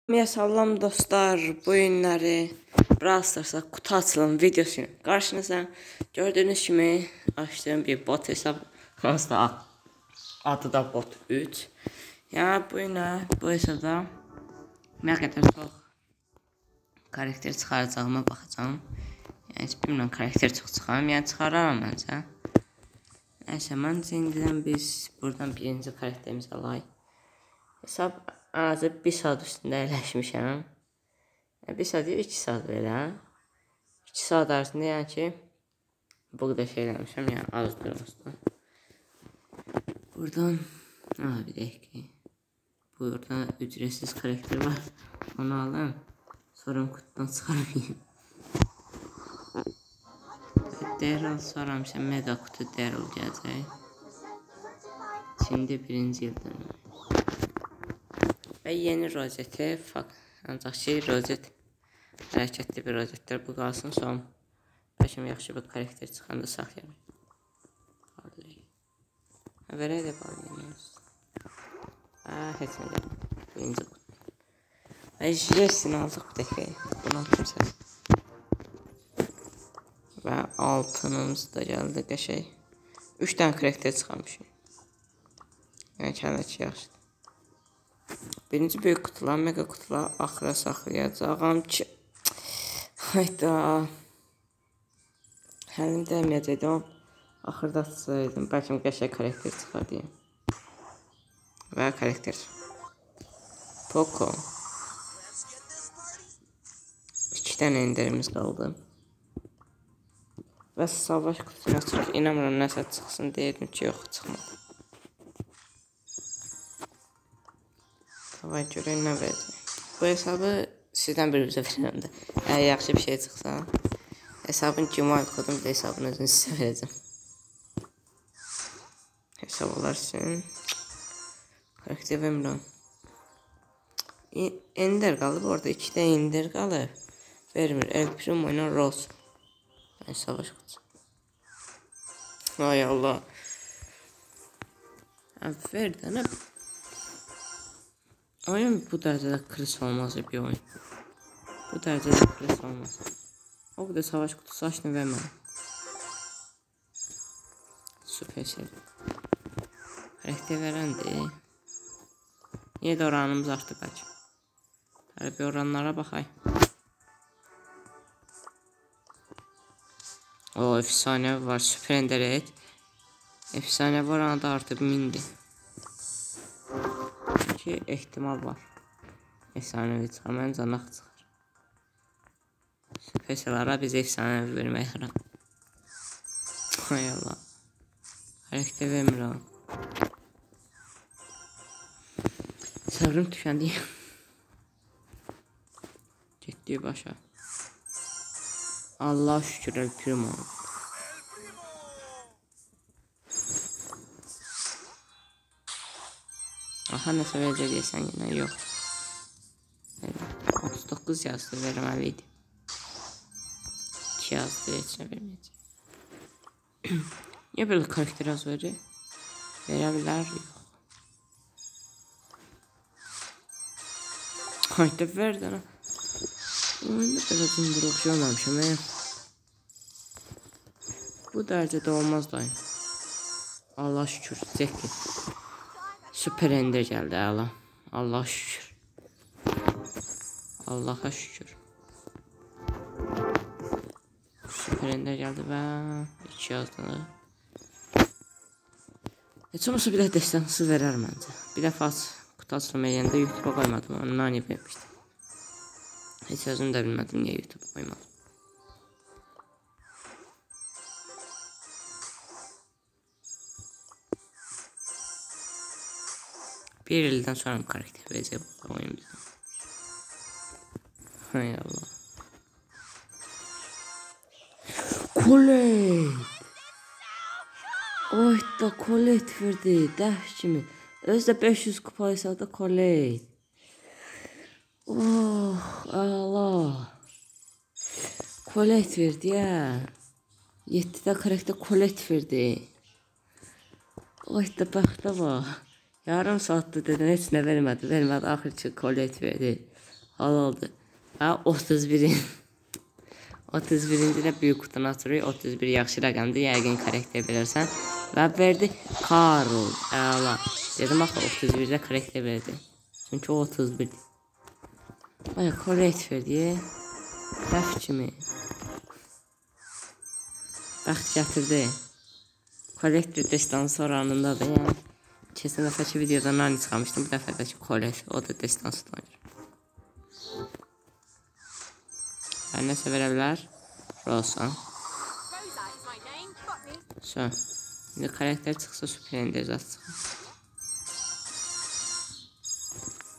Salam dostlar, bu günləri Brawl Stars'a kutu açılım videosu qarşınıza. Gördüyünüz kimi açdığım bir bot hesab. Hansıda adı da bot 3. Yəni bu hesabda nə qədər çox karakter çıxaracağıma baxacağım. Yəni heç bilmirəm karakter çox çıxaram, yəni çıxararam məncə. Nəysə, məncə indidən biz buradan birinci karakterimizi alayıq. Hesab azı 1 saat üstündə əyləşmişəm. 1 saat deyil, 2 saat belə. 2 saat arasında yəni ki, bu qədər şey eləmişəm, yəni az durmuşdu. Buradan, bir dəqiqə. Burada ücretsiz karakter var. Onu alım. Sonra kutudan çıxarmayayım. Daryl soramışam, mega kutu Daryl gələcək. Şimdi birinci ildən. Və yeni rozeti, ancaq ki, rozet hərəkətli bir rozetlər, bu qalsın son. Bəlkə yaxşı bir karakter çıxanda saxlayalım. Verək də bağlayalım. Heç nə deyil. Birinci qutu. Və jestini aldıq bir dəqiqə. Bunu atım sən. Və altınımız da gəldi qəşəng. 3 dənə karakter çıxarmışım. Yəni kəndəki yaxşıdır. Birinci böyük kutular, mega kutular axıra saxlayacağım ki, hayda, həlim dəyməyəcəkdim, axırda açsaydım, bəlkə qəşəng karakter çıxar deyəm. Və karakter Poco. 2 dənə enderimiz qaldı. Və savaş kutusuna çıxır, inanmıram nəsə çıxsın deyirdim ki, yox, çıxmadı. Vay görək nə verəcək. Bu hesabı sizdən birinizə verirəm də. Əgər yaxşı bir şey çıxsa, hesabın Gmail kodum da hesabını özünü sizə verəcəm. Hesab olar üçün karakter vermirəm. Ender qalıb orada, 2 də ender qalıb. Vermir. El Primo ilə Rose. Yəni savaş kutusu. Ay Allah. Ver də nə? Oyun bu dərəcədə kris olmaz bir oyun. Bu dərəcədə kris olmaz. O qədər savaş kutusu açdım vermədim. Süper şey. Karakter verəndir. Niyə də oranımız artdı bəlkə. Bir oranlara baxay. O efsane var. Süper ender et. Efsane var, oranı da artıb 1000'dir. Ki ehtimal var. Efsanevi çıxar, mənim canaq çıxar. Süpersalara biz efsanevi vermək yaram. Hay Allah. Karakter vermirəm. Səbrim tükəndi. Getdi başa. Allah şükür El Primo. Aha, nəsə verəcək deyəsən yenə, yox. 39 yazdı, verməliydi. 2 yazdı, heç nə verməyəcək. Niyə belə karakter az verir? Verə bilər, yox. Hayda, ver də. Oyunda belə cındırıq görməmişəm. Bu dərəcədə olmaz dayım. Allah şükür, zəkki. Süper ender gəldi, əla. Allah şükür. Allaha şükür. Süper ender gəldi və 2 yazdı. Heç olmasa bir də destansı verər məncə. Bir dəfə kutu açılım eləyəndə YouTube'a qoymadım. Onu nani vermişdim. Heç özüm də bilmədim niyə YouTube'a qoymadım. Bir ildən sonra karakter verəcək bu oyun bizdən. Hay Allah. Kolet. Oy da kolet verdi. Dəh kimi. Özü də 500 kupa hesabda kolet. Oh Allah. Kolet verdi ya. 7'də karakter kolet verdi. Oy da bəxtə bax. Yarım saatdir dedim, heç nə vermədi. Axır ki kolet verdi. oldu. Və 31-in 31-ci də böyük qutunu açırıq. 31 yaxşı rəqəmdir. Yəqin karakter verirsən. Və verdi Karl. Əla. Dedim axı 31-də karakter verdi. Çünki o 31-dir. Ay, korrekt verdi. Dəf kimi. Bəxt gətirdi. Kollektor destansı oranındadır. Yəni, keçən dəfəki videoda nani çıxamışdım. Bu dəfədəki kollektor. O da destansı oynayır. Yəni, nəsə verə bilər? Rosa. So. İndi karakter çıxsa super endezat çıxır.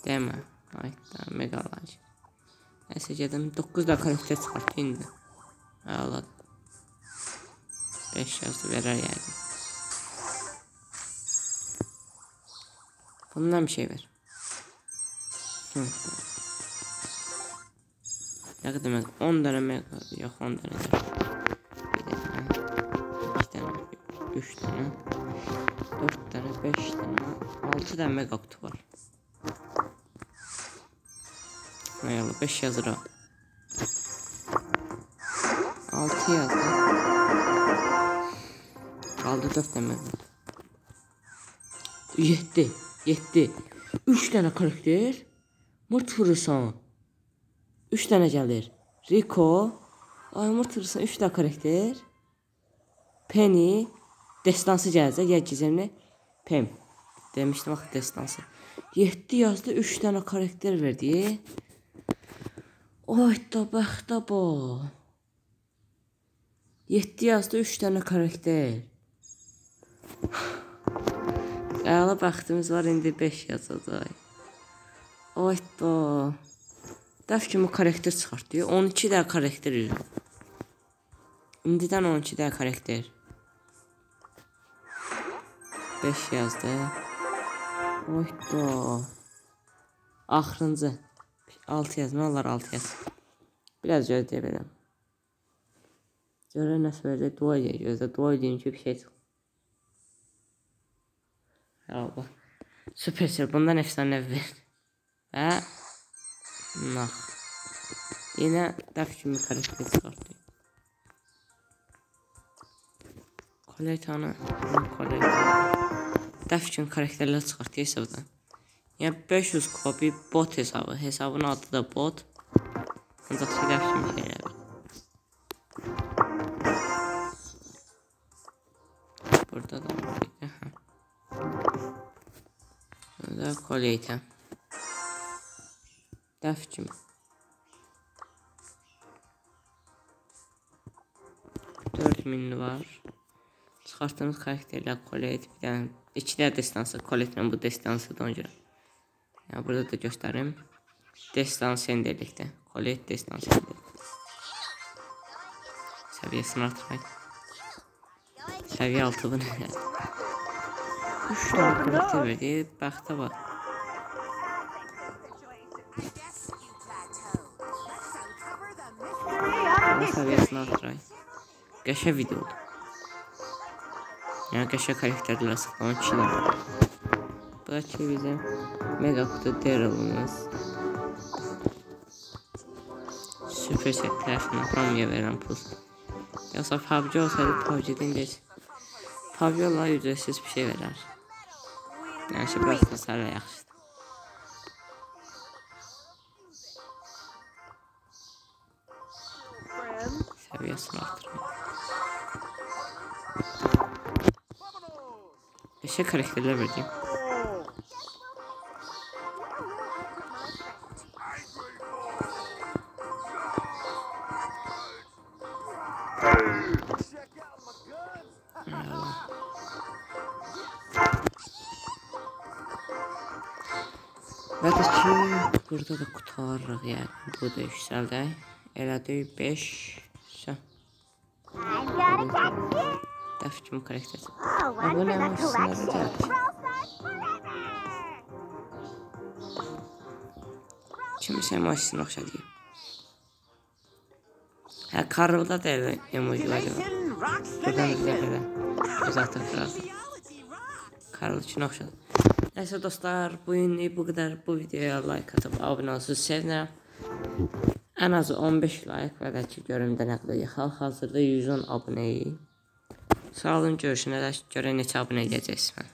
Demə. Ayda, megalaj. Nəsə gedim. 9 da karakter çıxartdı indi. Ağladı. 5 yazdı verər yəni. Bundan bir şey ver. Ne demek? 10 tane mega. Yok 10 tane. Bir tane. 2 tane. 3 tane. 4 tane. 5 tane. 6 tane mega kutu var. Hayal 5 yazır o. 6 yazdı. Kaldı 4 tane mega. 7. 3 tane karakter. Mırt vurursan. 3 tane gelir. Rico. Ay mırt vurursan 3 tane karakter. Penny. Destansı gələcək. Ya gizemli. Pem. Demiştim axı destansı. 7 yazdı. 3 tane karakter verdi. Ay da bəxtə bu. 7 yazdı. 3 tane karakter. Əla bəxtimiz var, indi 5 yazacaq. Ay da. Dəf kimi karakter çıxartdı. 12 də karakter ilə. İndidən 12 də karakter. 5 yazdı. Ay da. Axırıncı. 6 yazma, onlar 6 yaz. Biraz gözləyə biləm. Görə nəsə verdi, dua edək gözlə. Dua edeyim ki bir şey çıxır. Allah. Supercell bundan efsane ver. Və nah. Yine dəf kimi karakter çıxartdı. Koleytanı. Dəf kimi karakterlər çıxartdı hesabdan. Yəni 500 kupa bir bot hesabı. Hesabın adı da bot. Ancaq ki dəf kimi şeylər. Burada da burada koleyta. Dəf kimi. 4000 var. Çıxartdığımız karakterlər koleyt. Bir dənə 2 də destansı. Koleytlə bu destansı da ona görə. Yəni burada da göstərim. Destansı endirlikdə. Koleyt destansı endirlikdə. Səviyyəsini artırmayın. Səviyyə 6 bunu elədi. 3 tane karakter verdi. Bəxtə var. Səviyyəsini artırayım. Qəşə video oldu. Yəni qəşə karakterlər sıxdı. 12 tane. Bu da ki bizim mega kutu Daryl'ımız. Supercell tərəfindən hamıya verən pul. Yoxsa PUBG olsaydı PUBG'dən geç. PUBG olmağa ücretsiz bir şey verər. Yəni ki biraz da sarı yaxşıdır. Səviyyəsini artırmayın. Qəşə karakterlər verdim. Və də ki, burada da qutarırıq, yəni, bu da yüksəldək. Elədik 5. Dəf kimi karakter. Bu nə məşqlər gəldi. Kimisə maşını oxşadı. Hə, Karl'da da emoji var. Buradan da belə uzatıq biraz. Karl üçün oxşadı. Neyse dostlar, bu gün bu kadar. Bu videoya like atıp abone olsanız sevinirim. Ən azı 15 like və də ki, görüm də nə qədər. Hal-hazırda 110 abunəyik. Sağ olun, görüşənə qədər görək neçə abunə edəcəksiniz mən.